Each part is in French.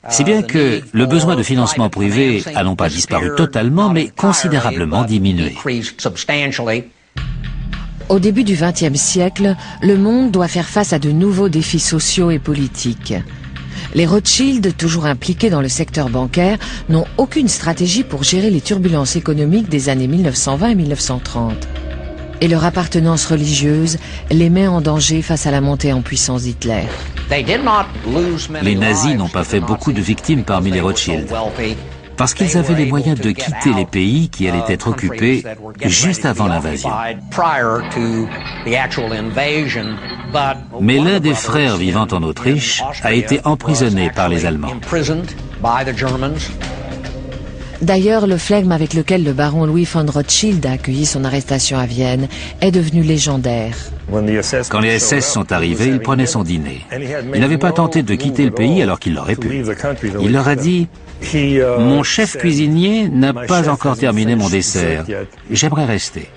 Si bien que le besoin de financement privé a non pas disparu totalement, mais considérablement diminué. Au début du XXe siècle, le monde doit faire face à de nouveaux défis sociaux et politiques. Les Rothschild, toujours impliqués dans le secteur bancaire, n'ont aucune stratégie pour gérer les turbulences économiques des années 1920 et 1930. Et leur appartenance religieuse les met en danger face à la montée en puissance d'Hitler. Les nazis n'ont pas fait beaucoup de victimes parmi les Rothschild, parce qu'ils avaient les moyens de quitter les pays qui allaient être occupés juste avant l'invasion. Mais l'un des frères vivant en Autriche a été emprisonné par les Allemands. D'ailleurs, le flegme avec lequel le baron Louis von Rothschild a accueilli son arrestation à Vienne est devenu légendaire. Quand les SS sont arrivés, il prenait son dîner. Il n'avait pas tenté de quitter le pays alors qu'il l'aurait pu. Il leur a dit « Mon chef cuisinier n'a pas encore terminé mon dessert. J'aimerais rester. »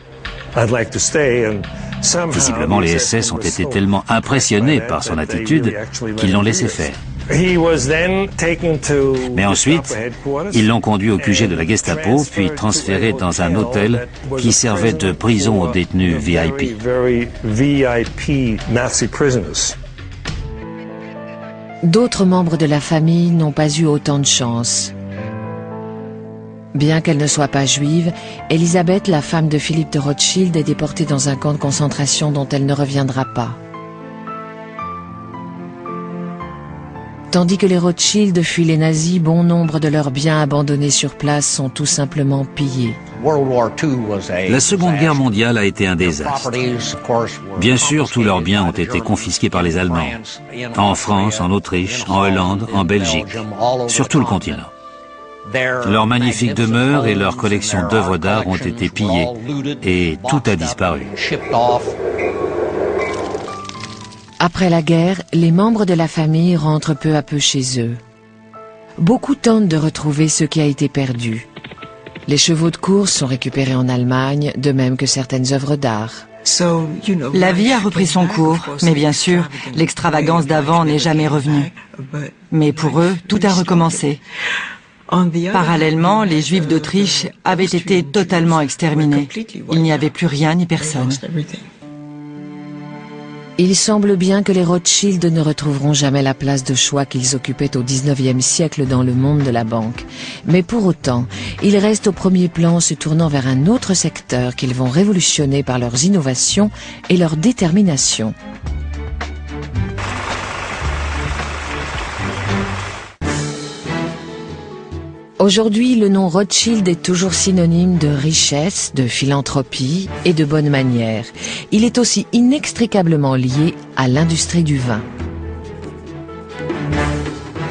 Visiblement, les SS ont été tellement impressionnés par son attitude qu'ils l'ont laissé faire. Mais ensuite, ils l'ont conduit au QG de la Gestapo, puis transféré dans un hôtel qui servait de prison aux détenus VIP. D'autres membres de la famille n'ont pas eu autant de chance. Bien qu'elle ne soit pas juive, Elisabeth, la femme de Philippe de Rothschild, est déportée dans un camp de concentration dont elle ne reviendra pas. Tandis que les Rothschild fuient les nazis, bon nombre de leurs biens abandonnés sur place sont tout simplement pillés. La Seconde Guerre mondiale a été un désastre. Bien sûr, tous leurs biens ont été confisqués par les Allemands, en France, en Autriche, en Hollande, en Belgique, sur tout le continent. Leurs magnifiques demeures et leurs collections d'œuvres d'art ont été pillées et tout a disparu. Après la guerre, les membres de la famille rentrent peu à peu chez eux. Beaucoup tentent de retrouver ce qui a été perdu. Les chevaux de course sont récupérés en Allemagne, de même que certaines œuvres d'art. La vie a repris son cours, mais bien sûr, l'extravagance d'avant n'est jamais revenue. Mais pour eux, tout a recommencé. Parallèlement, les Juifs d'Autriche avaient été totalement exterminés. Il n'y avait plus rien ni personne. Il semble bien que les Rothschild ne retrouveront jamais la place de choix qu'ils occupaient au XIXe siècle dans le monde de la banque. Mais pour autant, ils restent au premier plan, se tournant vers un autre secteur qu'ils vont révolutionner par leurs innovations et leur détermination. Aujourd'hui, le nom Rothschild est toujours synonyme de richesse, de philanthropie et de bonnes manières. Il est aussi inextricablement lié à l'industrie du vin.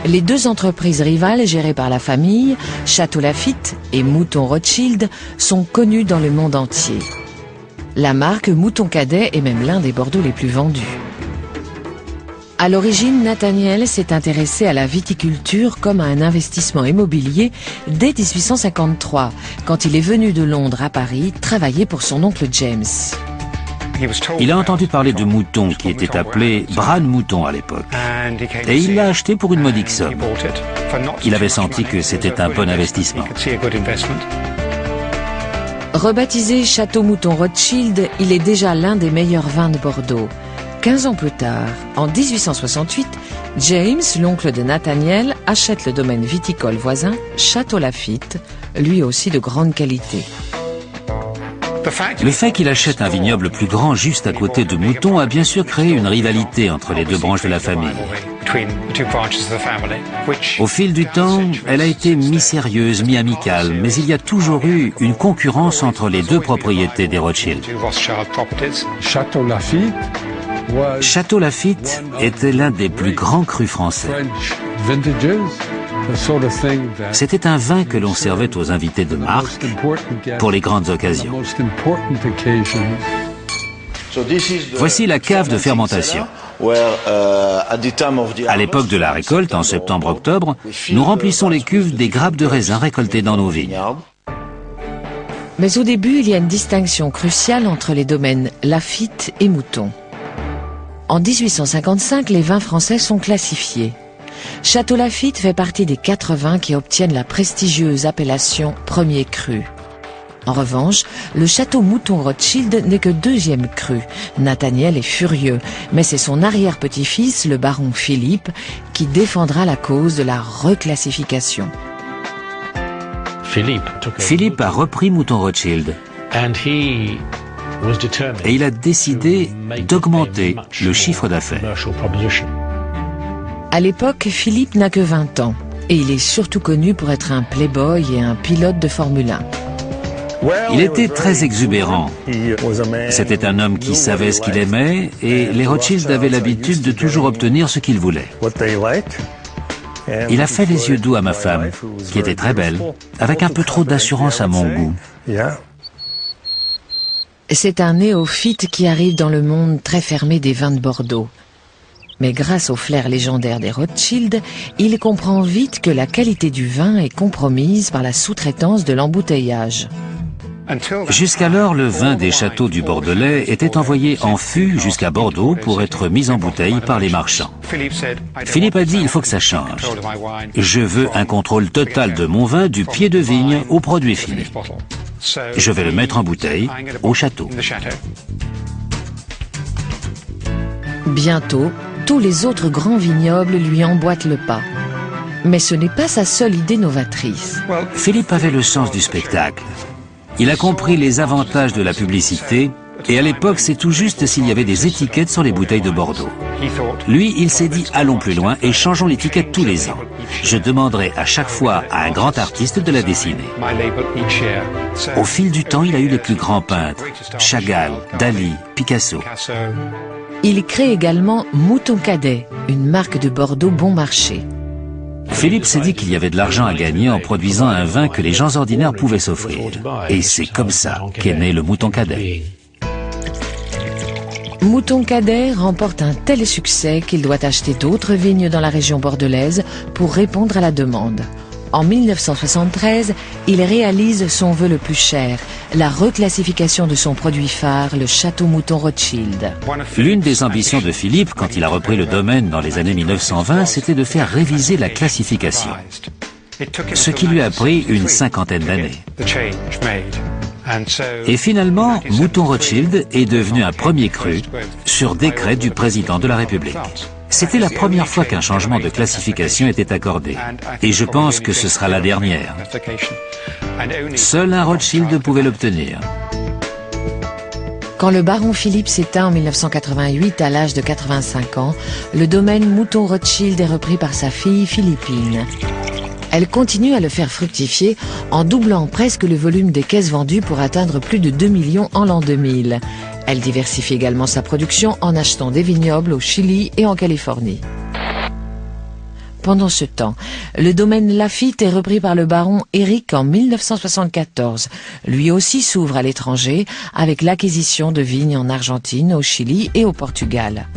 Les deux entreprises rivales gérées par la famille, Château Lafite et Mouton Rothschild, sont connues dans le monde entier. La marque Mouton Cadet est même l'un des Bordeaux les plus vendus. À l'origine, Nathaniel s'est intéressé à la viticulture comme à un investissement immobilier dès 1853, quand il est venu de Londres à Paris travailler pour son oncle James. Il a entendu parler de moutons qui étaient appelés bras de mouton à l'époque. Et il l'a acheté pour une modique somme. Il avait senti que c'était un bon investissement. Rebaptisé Château Mouton Rothschild, il est déjà l'un des meilleurs vins de Bordeaux. 15 ans plus tard, en 1868, James, l'oncle de Nathaniel, achète le domaine viticole voisin, Château Lafite, lui aussi de grande qualité. Le fait qu'il achète un vignoble plus grand juste à côté de Mouton a bien sûr créé une rivalité entre les deux branches de la famille. Au fil du temps, elle a été mi-sérieuse, mi-amicale, mais il y a toujours eu une concurrence entre les deux propriétés des Rothschild. Château Lafite était l'un des plus grands crus français. C'était un vin que l'on servait aux invités de marque pour les grandes occasions. Voici la cave de fermentation. À l'époque de la récolte, en septembre-octobre, nous remplissons les cuves des grappes de raisin récoltées dans nos vignes. Mais au début, il y a une distinction cruciale entre les domaines Lafite et Mouton. En 1855, les vins français sont classifiés. Château Lafite fait partie des 4 vins qui obtiennent la prestigieuse appellation premier cru. En revanche, le château Mouton Rothschild n'est que 2e cru. Nathaniel est furieux, mais c'est son arrière-petit-fils, le baron Philippe, qui défendra la cause de la reclassification. Philippe a repris Mouton Rothschild et il a décidé d'augmenter le chiffre d'affaires. À l'époque, Philippe n'a que 20 ans et il est surtout connu pour être un playboy et un pilote de Formule 1. Il était très exubérant. C'était un homme qui savait ce qu'il aimait et les Rothschild avaient l'habitude de toujours obtenir ce qu'ils voulaient. Il a fait les yeux doux à ma femme, qui était très belle, avec un peu trop d'assurance à mon goût. C'est un néophyte qui arrive dans le monde très fermé des vins de Bordeaux. Mais grâce au flair légendaire des Rothschild, il comprend vite que la qualité du vin est compromise par la sous-traitance de l'embouteillage. Jusqu'alors, le vin des châteaux du Bordelais était envoyé en fût jusqu'à Bordeaux pour être mis en bouteille par les marchands. Philippe a dit, il faut que ça change. Je veux un contrôle total de mon vin du pied de vigne au produit fini. Je vais le mettre en bouteille au château. Bientôt, tous les autres grands vignobles lui emboîtent le pas. Mais ce n'est pas sa seule idée novatrice. Philippe avait le sens du spectacle. Il a compris les avantages de la publicité et à l'époque c'est tout juste s'il y avait des étiquettes sur les bouteilles de Bordeaux. Lui, il s'est dit allons plus loin et changeons l'étiquette tous les ans. Je demanderai à chaque fois à un grand artiste de la dessiner. Au fil du temps, il a eu les plus grands peintres, Chagall, Dali, Picasso. Il crée également Mouton Cadet, une marque de Bordeaux bon marché. Philippe s'est dit qu'il y avait de l'argent à gagner en produisant un vin que les gens ordinaires pouvaient s'offrir. Et c'est comme ça qu'est né le Mouton Cadet. Mouton Cadet remporte un tel succès qu'il doit acheter d'autres vignes dans la région bordelaise pour répondre à la demande. En 1973, il réalise son vœu le plus cher, la reclassification de son produit phare, le Château Mouton Rothschild. L'une des ambitions de Philippe, quand il a repris le domaine dans les années 1920, c'était de faire réviser la classification. Ce qui lui a pris une 50aine d'années. Et finalement, Mouton Rothschild est devenu un premier cru sur décret du président de la République. C'était la première fois qu'un changement de classification était accordé. Et je pense que ce sera la dernière. Seul un Rothschild pouvait l'obtenir. Quand le baron Philippe s'éteint en 1988 à l'âge de 85 ans, le domaine Mouton Rothschild est repris par sa fille Philippine. Elle continue à le faire fructifier en doublant presque le volume des caisses vendues pour atteindre plus de 2 millions en l'an 2000. Elle diversifie également sa production en achetant des vignobles au Chili et en Californie. Pendant ce temps, le domaine Lafite est repris par le baron Éric en 1974. Lui aussi s'ouvre à l'étranger avec l'acquisition de vignes en Argentine, au Chili et au Portugal.